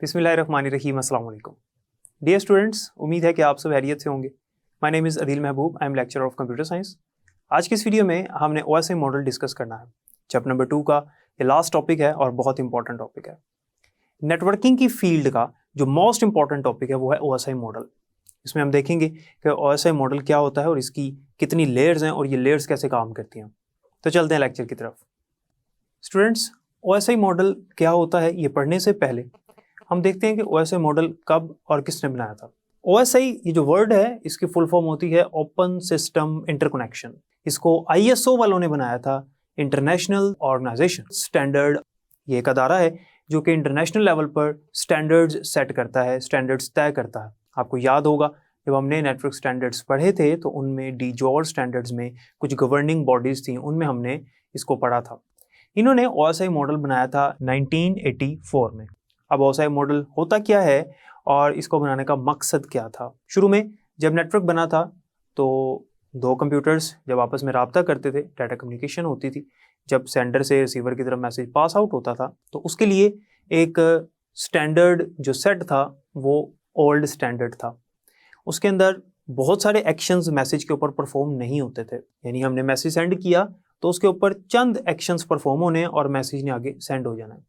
बिस्मिल्लाहिर्रहमानिर्रहीम। अस्सलाम वालेकुम डियर स्टूडेंट्स, उम्मीद है कि आप सब खैरियत से होंगे। My name is Adeel Mehboob, I am lecturer of computer science. आज की इस वीडियो में हमने OSI मॉडल डिस्कस करना है। चैप्टर नंबर 2 का ये लास्ट टॉपिक है और बहुत इंपॉर्टेंट टॉपिक है। नेटवर्किंग की फील्ड का जो मोस्ट इंपॉर्टेंट टॉपिक है वो है OSI मॉडल। इसमें हम देखेंगे कि OSI मॉडल क्या होता है और इसकी कितनी लेयर्स हैं और ये लेयर्स कैसे काम करती हैं। तो चलते हैं लेक्चर की तरफ। स्टूडेंट्स, OSI मॉडल क्या होता है ये पढ़ने से पहले हम देखते हैं कि OSI मॉडल कब और किसने बनाया था। OSI ये जो वर्ड है इसकी फुल फॉर्म होती है ओपन सिस्टम इंटरकनेक्शन। इसको ISO वालों ने बनाया था, इंटरनेशनल ऑर्गेनाइजेशन स्टैंडर्ड। ये एक अदारा है जो कि इंटरनेशनल लेवल पर स्टैंडर्ड्स सेट करता है, स्टैंडर्ड्स तय करता है। आपको याद होगा जब हमने नेटवर्क स्टैंडर्ड्स पढ़े थे तो उनमें DJOR स्टैंडर्ड्स में कुछ गवर्निंग बॉडीज थी, उनमें हमने इसको पढ़ा था। इन्होंने OSI मॉडल बनाया था 1984 में। अब OSI मॉडल होता क्या है और इसको बनाने का मकसद क्या था। शुरू में जब नेटवर्क बना था तो दो कंप्यूटर्स जब आपस में रब्ता करते थे, डाटा कम्युनिकेशन होती थी। जब सेंडर से रिसीवर की तरफ मैसेज पास आउट होता था तो उसके लिए एक स्टैंडर्ड जो सेट था वो ओल्ड स्टैंडर्ड था। उसके अंदर बहुत सारे एक्शंस मैसेज के ऊपर परफॉर्म नहीं होते थे। यानी हमने मैसेज सेंड किया तो उसके ऊपर चंद एक्शंस परफॉर्म होने और मैसेज ने आगे सेंड हो जाना है।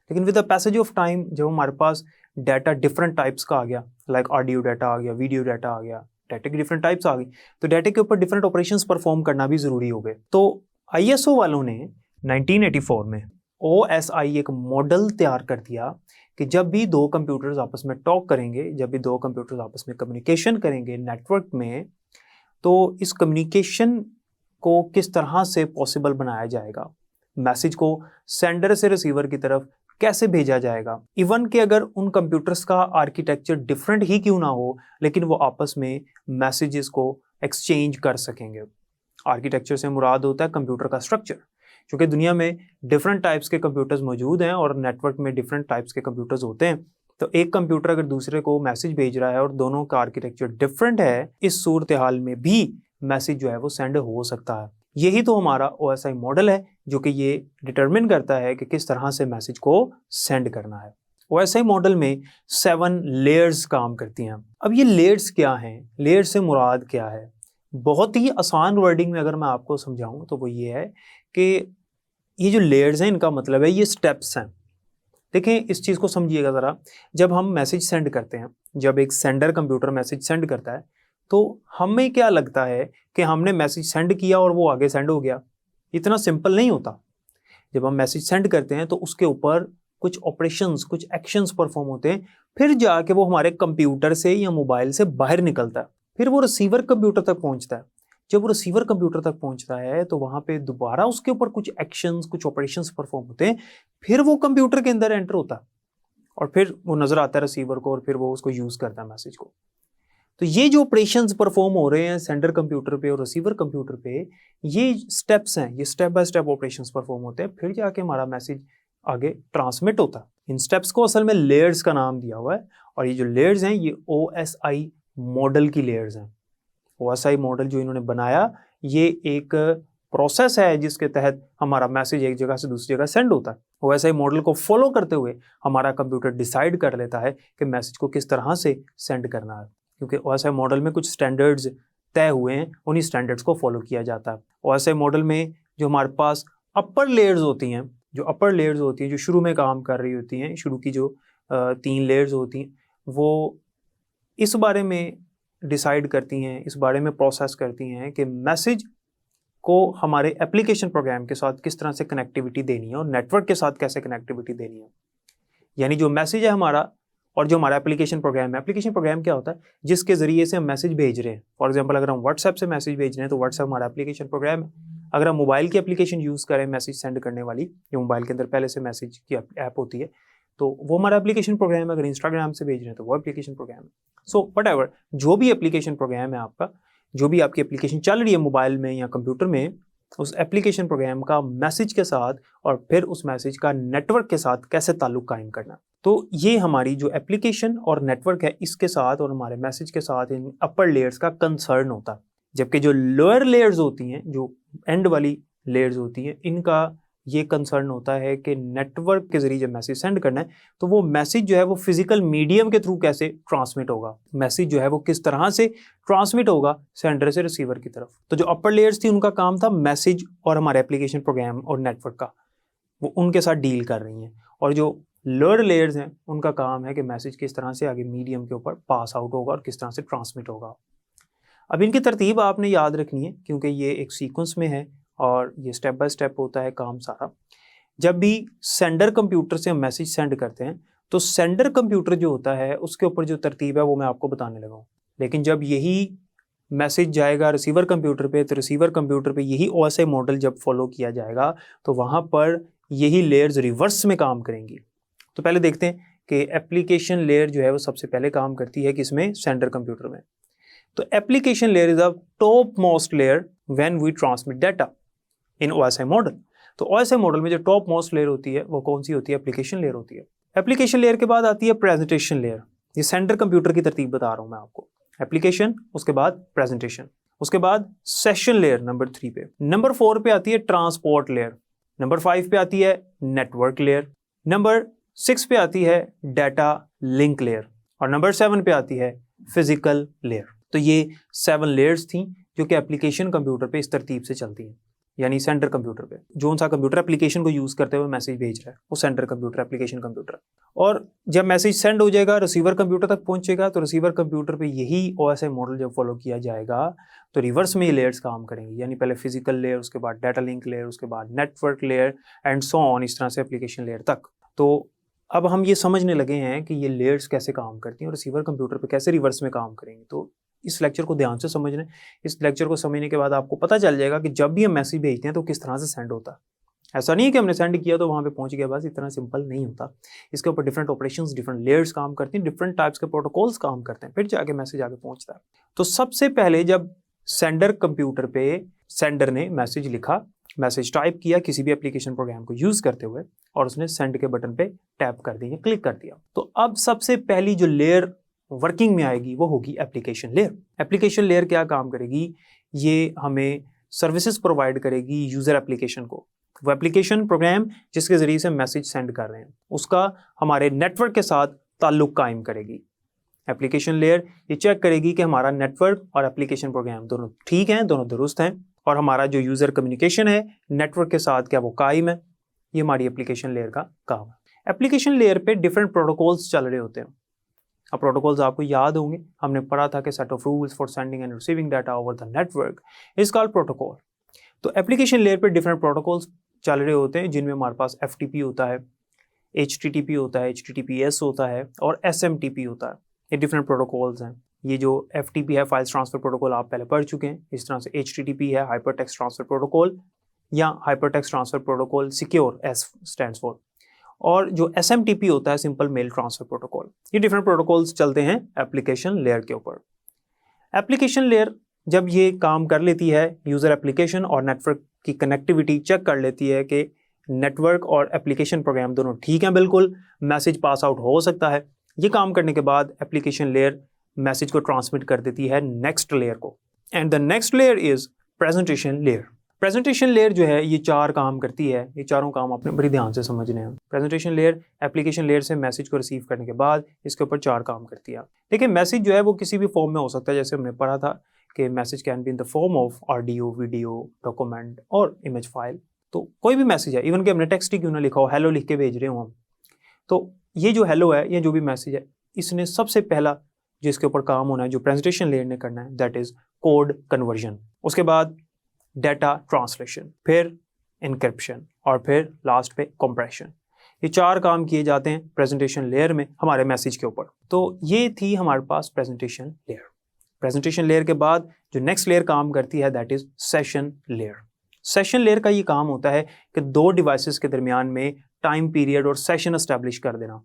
लेकिन with the passage of time जब हमारे पास डाटा डिफरेंट टाइप्स का आ गया, लाइक ऑडियो डाटा आ गया, वीडियो डाटा आ गया, डाटा की डिफरेंट टाइप्स आ गई, तो डाटा के ऊपर डिफरेंट ऑपरेशंस परफॉर्म करना भी जरूरी हो गए। तो ISO वालों ने 1984 में OSI एक मॉडल तैयार कर दिया कि जब भी दो कंप्यूटर्स आपस में टॉक करेंगे, जब भी दो कंप्यूटर्स आपस में कम्युनिकेशन करेंगे नेटवर्क में, तो इस कम्युनिकेशन को किस तरह से पॉसिबल बनाया जाएगा, मैसेज को सेंडर से रिसीवर की तरफ कैसे भेजा जाएगा। इवन कि अगर उन कंप्यूटर्स का आर्किटेक्चर डिफरेंट ही क्यों ना हो, लेकिन वो आपस में मैसेजेस को एक्सचेंज कर सकेंगे। आर्किटेक्चर से मुराद होता है कंप्यूटर का स्ट्रक्चर, क्योंकि दुनिया में डिफरेंट टाइप्स के कंप्यूटर्स मौजूद हैं और नेटवर्क में डिफरेंट टाइप्स के कंप्यूटर्स होते हैं। तो एक कंप्यूटर अगर दूसरे को मैसेज भेज रहा है और दोनों का आर्किटेक्चर डिफरेंट है, इस सूरत हाल में भी मैसेज जो है वो सेंड हो सकता है। यही तो हमारा OSI मॉडल है जो कि ये डिटरमिन करता है कि किस तरह से मैसेज को सेंड करना है। OSI मॉडल में 7 लेयर्स काम करती हैं। अब ये लेयर्स क्या हैं, लेयर्स से मुराद क्या है? बहुत ही आसान वर्डिंग में अगर मैं आपको समझाऊं तो वो ये है कि ये जो लेयर्स हैं इनका मतलब है ये स्टेप्स हैं। देखें, इस चीज़ को समझिएगा ज़रा। जब हम मैसेज सेंड करते हैं, जब एक सेंडर कंप्यूटर मैसेज सेंड करता है तो हमें क्या लगता है कि हमने मैसेज सेंड किया और वो आगे सेंड हो गया। इतना सिंपल नहीं होता। जब हम मैसेज सेंड करते हैं तो उसके ऊपर कुछ ऑपरेशंस, कुछ एक्शंस परफॉर्म होते हैं, फिर जाके वो हमारे कंप्यूटर से या मोबाइल से बाहर निकलता है, फिर वो रिसीवर कंप्यूटर तक पहुंचता है। जब वो रिसीवर कंप्यूटर तक पहुंचता है तो वहां पे दोबारा उसके ऊपर कुछ एक्शंस, कुछ ऑपरेशंस परफॉर्म होते हैं, फिर वो कंप्यूटर के अंदर एंटर होता है और फिर वो नजर आता है रिसीवर को और फिर वो उसको यूज करता है मैसेज को। तो ये जो ऑपरेशंस परफॉर्म हो रहे हैं सेंडर कंप्यूटर पे और रिसीवर कंप्यूटर पे, ये स्टेप्स हैं, ये step by step operations perform होते हैं, फिर जाके हमारा मैसेज आगे ट्रांसमिट होता है। इन स्टेप्स को असल में लेयर्स का नाम दिया हुआ है और ये जो लेयर्स हैं ये OSI मॉडल की लेयर्स हैं। OSI मॉडल जो इन्होंने बनाया ये एक प्रोसेस है जिसके तहत हमारा मैसेज एक जगह से दूसरी जगह सेंड होता है। OSI मॉडल को फॉलो करते हुए हमारा कंप्यूटर डिसाइड कर लेता है कि मैसेज को किस तरह से सेंड करना है, क्योंकि OSI मॉडल में कुछ स्टैंडर्ड्स तय हुए हैं, उन्हीं स्टैंडर्ड्स को फॉलो किया जाता है। OSI मॉडल में जो हमारे पास अपर लेयर्स होती हैं, जो शुरू में काम कर रही होती हैं, शुरू की जो 3 लेयर्स होती हैं, वो इस बारे में डिसाइड करती हैं, इस बारे में प्रोसेस करती हैं कि मैसेज को हमारे एप्लीकेशन प्रोग्राम के साथ किस तरह से कनेक्टिविटी देनी है और नेटवर्क के साथ कैसे कनेक्टिविटी देनी है। यानी जो मैसेज है हमारा और जो हमारा एप्लीकेशन प्रोग्राम है, एप्लीकेशन प्रोग्राम क्या होता है, जिसके ज़रिए से हम मैसेज भेज रहे हैं। फॉर एग्जांपल अगर हम व्हाट्सएप से मैसेज भेज रहे हैं तो व्हाट्सएप हमारा एप्लीकेशन प्रोग्राम है। अगर हम मोबाइल की एप्लीकेशन यूज़ करें मैसेज सेंड करने वाली, जो मोबाइल के अंदर पहले से मैसेज की ऐप होती है, तो वो हमारा एप्लीकेशन प्रोग्राम है। अगर इंस्टाग्राम से भेज रहे हैं तो वो एप्लीकेशन प्रोग्राम है। सो व्हाटएवर जो भी एप्लीकेशन प्रोग्राम है आपका, जो भी आपकी एप्लीकेशन चल रही है मोबाइल में या कंप्यूटर में, उस एप्लीकेशन प्रोग्राम का मैसेज के साथ और फिर उस मैसेज का नेटवर्क के साथ कैसे ताल्लुक कायम करना। तो ये हमारी जो एप्लीकेशन और नेटवर्क है इसके साथ और हमारे मैसेज के साथ इन अपर लेयर्स का कंसर्न होता है। जबकि जो लोअर लेयर्स होती हैं, जो एंड वाली लेयर्स होती हैं, इनका ये कंसर्न होता है कि नेटवर्क के जरिए जब मैसेज सेंड करना है तो वो मैसेज जो है वो फिजिकल मीडियम के थ्रू कैसे ट्रांसमिट होगा, मैसेज जो है वो किस तरह से ट्रांसमिट होगा सेंडर से रिसीवर की तरफ। तो जो अपर लेयर्स थी उनका काम था मैसेज और हमारे एप्लीकेशन प्रोग्राम और नेटवर्क का, वो उनके साथ डील कर रही हैं। और जो लोअर लेयर्स हैं उनका काम है कि मैसेज किस तरह से आगे मीडियम के ऊपर पास आउट होगा और किस तरह से ट्रांसमिट होगा। अब इनकी तरतीब आपने याद रखनी है क्योंकि ये एक सीक्वेंस में है और ये स्टेप बाय स्टेप होता है काम सारा। जब भी सेंडर कंप्यूटर से हम मैसेज सेंड करते हैं तो सेंडर कंप्यूटर जो होता है उसके ऊपर जो तरतीब है वो मैं आपको बताने लगा हूँ। लेकिन जब यही मैसेज जाएगा रिसीवर कंप्यूटर पे तो रिसीवर कंप्यूटर पे यही OSI मॉडल जब फॉलो किया जाएगा तो वहाँ पर यही लेयर्स रिवर्स में काम करेंगी। तो पहले देखते हैं कि एप्लीकेशन लेयर जो है वो सबसे पहले काम करती है किसमें, सेंडर कंप्यूटर में। तो application layer is the top most layer when we transmit data in OSI model. तो OSI मॉडल में जो टॉप मोस्ट लेयर होती है वो कौन सी होती है, एप्लीकेशन लेयर होती है। एप्लीकेशन लेयर के बाद आती है प्रेजेंटेशन लेयर। ये सेंडर कंप्यूटर की तरतीब बता रहा हूं मैं आपको। एप्लीकेशन, उसके बाद प्रेजेंटेशन, उसके बाद सेशन लेयर नंबर 3 पे, नंबर 4 पे आती है ट्रांसपोर्ट लेयर, नंबर 5 पे आती है नेटवर्क लेयर, नंबर 6 पे आती है डाटा लिंक लेयर और नंबर 7 पे आती है फिजिकल लेयर। तो ये 7 लेयर्स थी जो कि एप्लीकेशन कंप्यूटर पे इस तरतीब से चलती हैं, यानी सेंडर कंप्यूटर पे जो सा कंप्यूटर एप्लीकेशन को यूज करते हुए मैसेज भेज रहा है वो सेंडर कंप्यूटर, एप्लीकेशन कंप्यूटर। और जब मैसेज सेंड हो जाएगा रिसीवर कंप्यूटर तक पहुंचेगा तो रिसीवर कंप्यूटर पे यही OSI मॉडल जब फॉलो किया जाएगा तो रिवर्स में ये लेयर्स काम करेंगी, यानी पहले फिजिकल लेयर, उसके बाद डाटा लिंक लेयर, उसके बाद network layer and so on, इस तरह से एप्लीकेशन लेयर तक। तो अब हम ये समझने लगे हैं कि ये लेयर्स कैसे काम करती हैं और रिसीवर कंप्यूटर पे कैसे रिवर्स में काम करेंगी। तो इस लेक्चर को ध्यान से समझना है। इस लेक्चर को समझने के बाद आपको पता चल जाएगा कि जब भी हम मैसेज भेजते हैं तो किस तरह से सेंड होता है। ऐसा नहीं है कि हमने सेंड किया तो वहाँ पे पहुँच गया बस, इतना सिंपल नहीं होता। इसके ऊपर डिफरेंट ऑपरेशंस, डिफरेंट लेयर्स काम करती हैं, डिफरेंट टाइप्स के प्रोटोकॉल्स काम करते हैं, फिर जाके मैसेज आगे पहुँचता है। तो सबसे पहले जब सेंडर कंप्यूटर पे सेंडर ने मैसेज लिखा, मैसेज टाइप किया किसी भी एप्लीकेशन प्रोग्राम को यूज करते हुए और उसने सेंड के बटन पे टैप कर दिया, क्लिक कर दिया, तो अब सबसे पहली जो लेयर वर्किंग में आएगी वो होगी एप्लीकेशन लेयर। एप्लीकेशन लेयर क्या काम करेगी, ये हमें सर्विसेज प्रोवाइड करेगी यूजर एप्लीकेशन को। वो एप्लीकेशन प्रोग्राम जिसके जरिए से मैसेज सेंड कर रहे हैं उसका हमारे नेटवर्क के साथ ताल्लुक कायम करेगी। एप्लीकेशन लेयर ये चेक करेगी कि हमारा नेटवर्क और एप्लीकेशन प्रोग्राम दोनों ठीक हैं, दोनों दुरुस्त हैं और हमारा जो यूजर कम्युनिकेशन है नेटवर्क के साथ क्या वो कायम है। ये हमारी एप्लीकेशन लेयर का काम है। एप्लीकेशन लेयर पे डिफरेंट प्रोटोकॉल्स चल रहे होते हैं। अब प्रोटोकॉल्स आपको याद होंगे, हमने पढ़ा था कि set of rules for sending end receiving data over the network is called protocol. तो एप्लीकेशन लेयर पे डिफरेंट प्रोटोकॉल्स चल रहे होते हैं जिनमें हमारे पास FTP होता है, HTTP होता है, HTTPS होता है और SMTP होता है। ये डिफरेंट प्रोटोकॉल्स हैं। ये जो FTP है फाइल्स ट्रांसफर प्रोटोकॉल आप पहले पढ़ चुके हैं। इस तरह से HTTP है हाइपर टेक्स्ट ट्रांसफर प्रोटोकॉल या hyper text transfer protocol secure, S stands for. और जो SMTP होता है सिंपल मेल ट्रांसफर प्रोटोकॉल। ये डिफरेंट प्रोटोकॉल्स चलते हैं एप्लीकेशन लेयर के ऊपर। एप्लीकेशन लेयर जब ये काम कर लेती है यूजर एप्लीकेशन और नेटवर्क की कनेक्टिविटी चेक कर लेती है कि नेटवर्क और एप्लीकेशन प्रोग्राम दोनों ठीक हैं, बिल्कुल मैसेज पास आउट हो सकता है। ये काम करने के बाद एप्लीकेशन लेयर मैसेज को ट्रांसमिट कर देती है नेक्स्ट लेयर को, and the next layer is presentation layer. Presentation layer जो है ये 4 काम करती है। ये चारों काम आपने बड़ी ध्यान से समझने हैं। प्रेजेंटेशन लेयर एप्लीकेशन लेयर से मैसेज को रिसीव करने के बाद इसके ऊपर 4 काम करती है। देखिए मैसेज जो है वो किसी भी फॉर्म में हो सकता है, जैसे हमने पढ़ा था कि message can be in the form of audio, video, document और इमेज फाइल। तो कोई भी मैसेज है, इवन कि हमने टेक्स्ट ही क्यों ना लिखा हो, हेलो लिख के भेज रहे हो हम, तो ये जो हेलो है, ये जो भी मैसेज है, इसने सबसे पहला जिसके ऊपर काम होना है, जो प्रेजेंटेशन लेयर ने करना है, दैट इज कोड कन्वर्जन। उसके बाद डाटा ट्रांसलेशन, फिर इनक्रिप्शन और फिर लास्ट पे कंप्रेशन। ये 4 काम किए जाते हैं प्रेजेंटेशन लेयर में हमारे मैसेज के ऊपर। तो ये थी हमारे पास प्रेजेंटेशन लेयर। प्रेजेंटेशन लेयर के बाद जो नेक्स्ट लेयर काम करती है that is session layer. Session layer का ये काम होता है कि 2 डिवाइसेस के दरमियान में टाइम पीरियड और सेशन एस्टैब्लिश कर देना।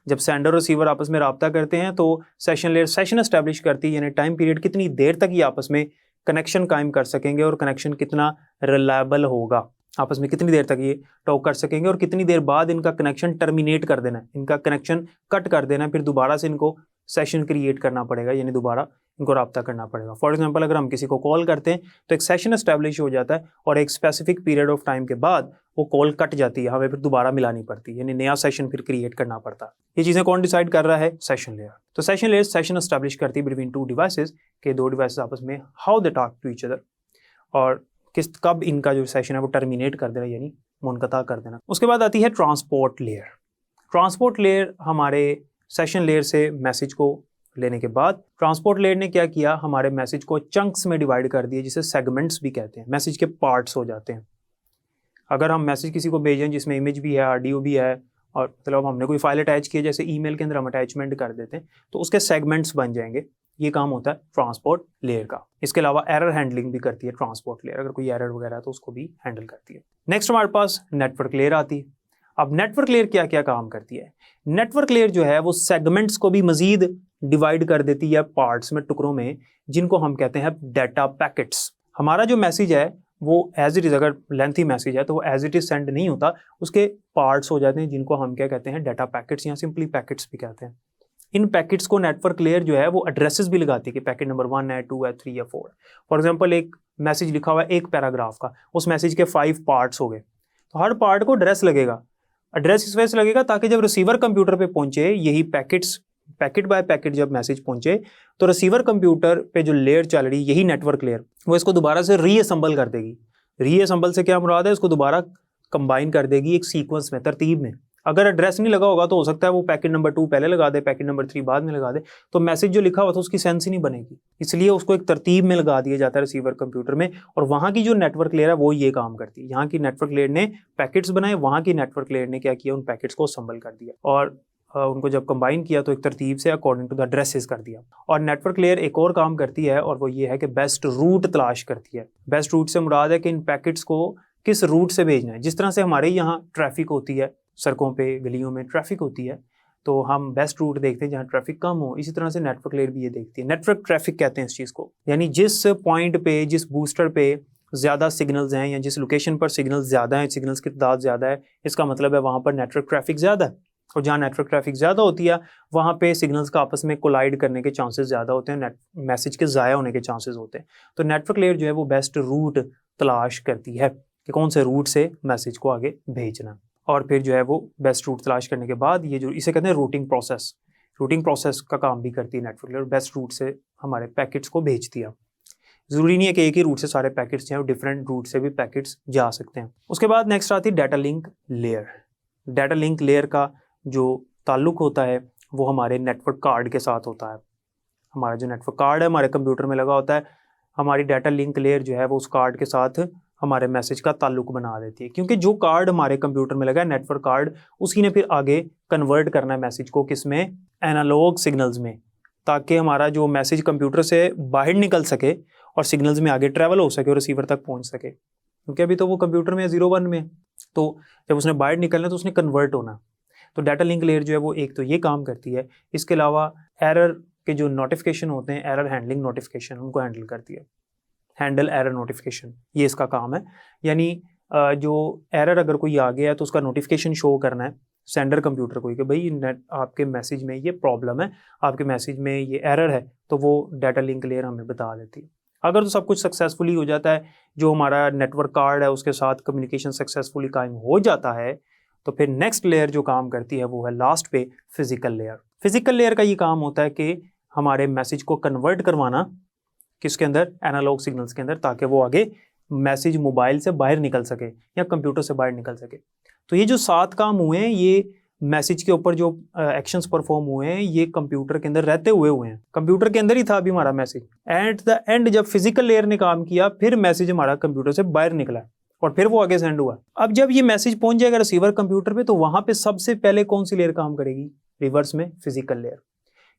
जब सेंडर और रिसीवर आपस में रब्ता करते हैं तो सेशन लेयर सेशन एस्टैब्लिश करती है, यानी टाइम पीरियड कितनी देर तक ये आपस में कनेक्शन कायम कर सकेंगे और कनेक्शन कितना रिलायबल होगा, आपस में कितनी देर तक ये टॉक कर सकेंगे और कितनी देर बाद इनका कनेक्शन टर्मिनेट कर देना है, इनका कनेक्शन कट कर देना है, फिर दोबारा से इनको सेशन क्रिएट करना पड़ेगा, यानी दोबारा इनको रब्ता करना पड़ेगा। फॉर एग्जांपल अगर हम किसी को कॉल करते हैं तो एक सेशन एस्टैब्लिश हो जाता है और एक स्पेसिफिक पीरियड ऑफ टाइम के बाद वो कॉल कट जाती है, हमें फिर दोबारा मिलानी पड़ती है, यानी नया सेशन फिर क्रिएट करना पड़ता है। ये चीज़ें कौन डिसाइड कर रहा है? Session layer. तो सेशन लेयर सेशन एस्टैब्लिश करती है बिटवीन टू डिवाइसेस, के दो डिवाइसेस आपस में how they talk to each other, और कब इनका जो सेशन है वो टर्मिनेट कर देना, यानी मुनक़ता कर देना। उसके बाद आती है ट्रांसपोर्ट लेयर। ट्रांसपोर्ट लेयर हमारे सेशन लेयर से मैसेज को लेने के बाद ट्रांसपोर्ट लेयर ने क्या किया, हमारे मैसेज को चंक्स में डिवाइड कर दिया, जिसे सेगमेंट्स भी कहते हैं। मैसेज के पार्ट्स हो जाते हैं। अगर हम मैसेज किसी को भेजें जिसमें इमेज भी है, ऑडियो भी है, और मतलब हमने कोई फाइल अटैच की है, जैसे ईमेल के अंदर हम अटैचमेंट कर देते हैं, तो उसके सेगमेंट्स बन जाएंगे। ये काम होता है ट्रांसपोर्ट लेयर का। इसके अलावा एरर हैंडलिंग भी करती है ट्रांसपोर्ट लेयर, अगर कोई एरर वगैरह है तो उसको भी हैंडल करती है। नेक्स्ट हमारे पास नेटवर्क लेयर आती है। अब नेटवर्क लेयर क्या क्या काम करती है? नेटवर्क लेयर जो है वो सेगमेंट्स को भी मजीद डिवाइड कर देती है पार्ट्स में, टुकड़ों में, जिनको हम कहते हैं डाटा पैकेट्स। हमारा जो मैसेज है वो एज इट इज़, अगर लेंथी मैसेज है तो वो एज इट इज़ सेंड नहीं होता, उसके पार्ट्स हो जाते हैं, जिनको हम क्या कहते हैं? डाटा पैकेट्स, या सिंपली पैकेट्स भी कहते हैं। इन पैकेट्स को नेटवर्क लेयर जो है वो एड्रेसेस भी लगाती है कि पैकेट नंबर 1 है, 2 है, 3 या 4। फॉर एग्जाम्पल एक मैसेज लिखा हुआ है एक पैराग्राफ का, उस मैसेज के 5 पार्ट्स हो गए, तो हर पार्ट को एड्रेस लगेगा। एड्रेस इस वजह से लगेगा ताकि जब रिसीवर कंप्यूटर पे पहुंचे, यही पैकेट्स पैकेट बाय पैकेट जब मैसेज पहुंचे, तो रिसीवर कंप्यूटर पे जो लेयर चल रही, यही नेटवर्क लेयर, वो इसको दोबारा से रीअसेंबल कर देगी। रीअसेंबल से क्या मुराद है? इसको दोबारा कंबाइन कर देगी एक सीक्वेंस में, तरतीब में। अगर एड्रेस नहीं लगा होगा तो हो सकता है वो पैकेट नंबर 2 पहले लगा दे, पैकेट नंबर 3 बाद में लगा दे, तो मैसेज जो लिखा हुआ था उसकी सेंस ही नहीं बनेगी। इसलिए उसको एक तरतीब में लगा दिया जाता है रिसीवर कंप्यूटर में, और वहाँ की जो नेटवर्क लेयर है वो ये काम करती है। यहाँ की नेटवर्क लेयर ने पैकेट्स बनाए, वहाँ की नेटवर्क लेयर ने क्या किया? उन पैकेट्स को असेंबल कर दिया, और उनको जब कंबाइन किया तो एक तरतीब से अकॉर्डिंग टू द एड्रेसेस कर दिया। और नेटवर्क लेयर एक और काम करती है, और वो ये है कि बेस्ट रूट तलाश करती है। बेस्ट रूट से मुराद है कि इन पैकेट्स को किस रूट से भेजना है। जिस तरह से हमारे यहाँ ट्रैफिक होती है, सड़कों पे गलियों में ट्रैफिक होती है, तो हम बेस्ट रूट देखते हैं जहाँ ट्रैफिक कम हो। इसी तरह से नेटवर्क लेयर भी ये देखती है। नेटवर्क ट्रैफिक कहते हैं इस चीज़ को, यानी जिस पॉइंट पे, जिस बूस्टर पे ज़्यादा सिग्नल्स हैं, या जिस लोकेशन पर सिग्नल्स ज़्यादा हैं, सिग्नल्स की तादाद ज़्यादा है, इसका मतलब है वहाँ पर नेटवर्क ट्रैफिक ज़्यादा है। और जहाँ नेटवर्क ट्रैफिक ज़्यादा होती है वहाँ पे सिग्नल्स का आपस में कोलाइड करने के चांसेस ज़्यादा होते हैं, मैसेज के ज़ाया होने के चांसेस होते हैं। तो नेटवर्क लेयर जो है वो बेस्ट रूट तलाश करती है कि कौन से रूट से मैसेज को आगे भेजना। और फिर जो है वो बेस्ट रूट तलाश करने के बाद ये जो इसे कहते हैं रूटिंग प्रोसेस, रूटिंग प्रोसेस का काम भी करती है नेटवर्क लेयर। बेस्ट रूट से हमारे पैकेट्स को भेजती है। ज़रूरी नहीं है कि एक ही रूट से सारे पैकेट्स जाएँ, डिफरेंट रूट से भी पैकेट्स जा सकते हैं। उसके बाद नेक्स्ट आती है data link layer. Data link layer का जो ताल्लुक होता है वो हमारे नेटवर्क कार्ड के साथ होता है। हमारा जो नेटवर्क कार्ड है हमारे कंप्यूटर में लगा होता है, हमारी डाटा लिंक लेयर जो है वो उस कार्ड के साथ हमारे मैसेज का ताल्लुक बना देती है। क्योंकि जो कार्ड हमारे कंप्यूटर में लगा है, नेटवर्क कार्ड, उसी ने फिर आगे कन्वर्ट करना है मैसेज को, किसमें? एनालॉग सिग्नल्स में, ताकि हमारा जो मैसेज कंप्यूटर से बाहर निकल सके और सिग्नल्स में आगे ट्रैवल हो सके और रिसीवर तक पहुंच सके। क्योंकि अभी तो वो कंप्यूटर में 0-1 में, तो जब उसने बाहर निकलना तो उसने कन्वर्ट होना। तो डाटा लिंक लेयर जो है वो एक तो ये काम करती है। इसके अलावा एरर के जो नोटिफिकेशन होते हैं, एरर हैंडलिंग नोटिफिकेशन, उनको हैंडल करती है। हैंडल एरर नोटिफिकेशन, ये इसका काम है। यानी जो एरर अगर कोई आ गया है तो उसका नोटिफिकेशन शो करना है सेंडर कंप्यूटर को कि भाई आपके मैसेज में ये प्रॉब्लम है, आपके मैसेज में ये एरर है, तो वो डाटा लिंक लेयर हमें बता देती है। अगर तो सब कुछ सक्सेसफुली हो जाता है, जो हमारा नेटवर्क कार्ड है उसके साथ कम्युनिकेशन सक्सेसफुली कायम हो जाता है, तो फिर नेक्स्ट लेयर जो काम करती है वो है लास्ट पे फिजिकल लेयर। फिजिकल लेयर का ये काम होता है कि हमारे मैसेज को कन्वर्ट करवाना किसके अंदर? एनालॉग सिग्नल्स के अंदर, ताकि वो आगे मैसेज मोबाइल से बाहर निकल सके या कंप्यूटर से बाहर निकल सके। तो ये जो 7 काम हुए हैं, ये मैसेज के ऊपर जो एक्शंस परफॉर्म हुए हैं, ये कंप्यूटर के अंदर रहते हुए हैं। कंप्यूटर के अंदर ही था अभी हमारा मैसेज। एट द एंड जब फिजिकल लेयर ने काम किया, फिर मैसेज हमारा कंप्यूटर से बाहर निकला और फिर वो आगे सेंड हुआ। अब जब ये मैसेज पहुंच जाएगा रिसीवर कंप्यूटर पे, तो वहां पे सबसे पहले कौन सी लेयर काम करेगी? रिवर्स में फिजिकल लेयर।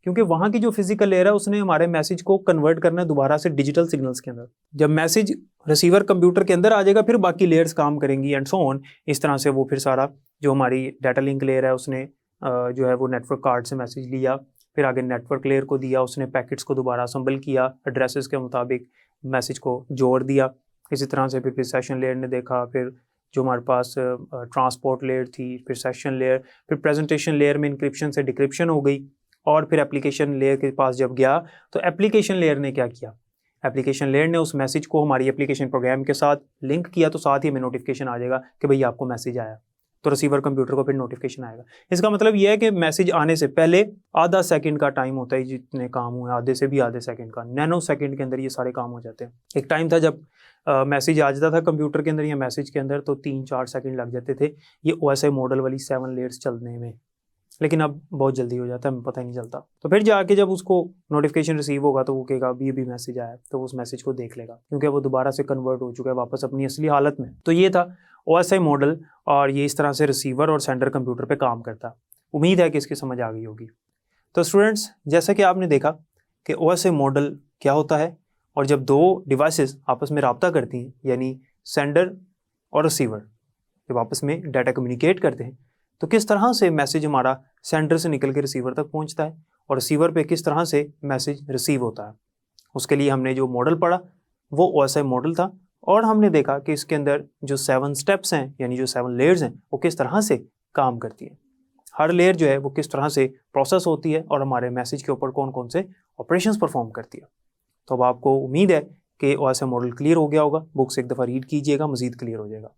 क्योंकि वहां की जो फिजिकल लेयर है उसने हमारे मैसेज को कन्वर्ट करना है दोबारा से डिजिटल सिग्नल्स के अंदर। जब मैसेज रिसीवर कंप्यूटर के अंदर आ जाएगा, फिर बाकी लेयर्स काम करेंगी एंड सो ऑन। इस तरह से वो फिर सारा जो हमारी डाटा लिंक लेयर है उसने जो है वो नेटवर्क कार्ड से मैसेज लिया, फिर आगे नेटवर्क लेयर को दिया, उसने पैकेट्स को दोबारा असेंबल किया, एड्रेसेस के मुताबिक मैसेज को जोड़ दिया। इसी तरह से फिर सेशन लेयर ने देखा, फिर जो हमारे पास ट्रांसपोर्ट लेयर थी, फिर सेशन लेयर, फिर प्रेजेंटेशन लेयर में इंक्रिप्शन से डिक्रिप्शन हो गई, और फिर एप्लीकेशन लेयर के पास जब गया तो एप्लीकेशन लेयर ने क्या किया, एप्लीकेशन लेयर ने उस मैसेज को हमारी एप्लीकेशन प्रोग्राम के साथ लिंक किया, तो साथ ही हमें नोटिफिकेशन आ जाएगा कि भाई आपको मैसेज आया, तो रिसीवर कंप्यूटर को फिर नोटिफिकेशन आएगा। इसका मतलब यह है कि मैसेज आने से पहले आधा सेकंड का टाइम होता है, जितने काम हुए आधे से भी आधे सेकंड का, नैनो सेकंड के अंदर ये सारे काम हो जाते हैं। एक टाइम था जब मैसेज आ जाता था कंप्यूटर के अंदर या मैसेज के अंदर तो 3-4 सेकंड लग जाते थे ये OSI मॉडल वाली 7 लेयर्स चलने में, लेकिन अब बहुत जल्दी हो जाता है, हमें पता ही नहीं चलता। तो फिर जाके जब उसको नोटिफिकेशन रिसीव होगा तो वो कहेगा अभी अभी मैसेज आया, तो उस मैसेज को देख लेगा क्योंकि वो दोबारा से कन्वर्ट हो चुका है वापस अपनी असली हालत में। तो ये था OSI मॉडल और ये इस तरह से रिसीवर और सेंडर कंप्यूटर पे काम करता है। उम्मीद है कि इसकी समझ आ गई होगी। तो स्टूडेंट्स, जैसा कि आपने देखा कि OSI मॉडल क्या होता है और जब दो डिवाइसेस आपस में रब्ता करती हैं, यानी सेंडर और रिसीवर जब आपस में डाटा कम्युनिकेट करते हैं, तो किस तरह से मैसेज हमारा सेंडर से निकल के रिसीवर तक पहुंचता है और रिसीवर पे किस तरह से मैसेज रिसीव होता है। उसके लिए हमने जो मॉडल पढ़ा वो OSI मॉडल था और हमने देखा कि इसके अंदर जो 7 स्टेप्स हैं यानी जो 7 लेयर्स हैं वो किस तरह से काम करती है। हर लेयर जो है वो किस तरह से प्रोसेस होती है और हमारे मैसेज के ऊपर कौन कौन से ऑपरेशंस परफॉर्म करती है। तो अब आपको उम्मीद है कि OSI मॉडल क्लियर हो गया होगा। बुक्स एक दफ़ा रीड कीजिएगा, मज़ीद क्लियर हो जाएगा।